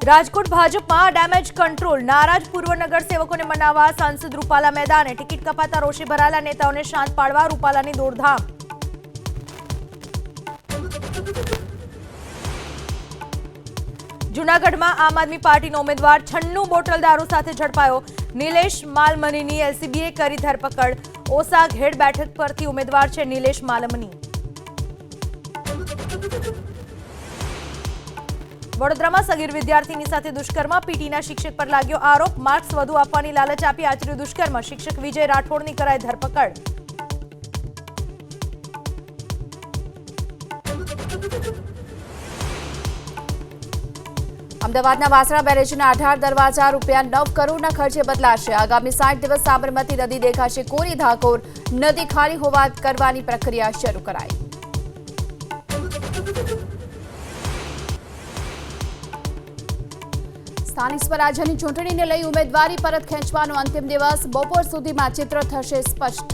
રાજકોટ ભાજપમાં damage control, નારાજ પૂર્વ નગરસેવકોને મનાવવા સાંસદ રૂપાલા મેદાને, ટિકિટ કપાતા રોષે ભરાયેલા નેતાઓને શાંત પાડવા રૂપાલાની દોડધામ. જૂનાગઢમાં આમ આદમી પાર્ટીનો ઉમેદવાર 96 બોટલ દારૂ સાથે ઝડપાયો. નિલેશ માલમનીની એલસીબીએ કરી ધરપકડ. ઓસા ઘેડ બેઠક પરથી ઉમેદવાર છે નિલેશ માલમની. વડોદરામાં સગીર વિદ્યાર્થીની સાથે દુષ્કર્મ, પીટીના શિક્ષક પર લાગ્યો આરોપ. માર્ક્સ વધુ આપવાની લાલચ આપી આચર્યું દુષ્કર્મ. શિક્ષક વિજય રાઠોડની કરાઈ ધરપકડ. અમદાવાદના વાસણા બેરેજના 18 દરવાજા ₹9 કરોડના ખર્ચે બદલાશે. આગામી 60 દિવસ સાબરમતી નદી દેખાશે કોરી ધાકોર. નદી ખાલી હોવા કરવાની પ્રક્રિયા શરૂ કરાઈ. સ્થાનિક સ્વરાજ્યની ચૂંટણીને લઈ ઉમેદવારી પરત ખેંચવાનો અંતિમ દિવસ. બપોર સુધીમાં ચિત્ર થશે સ્પષ્ટ.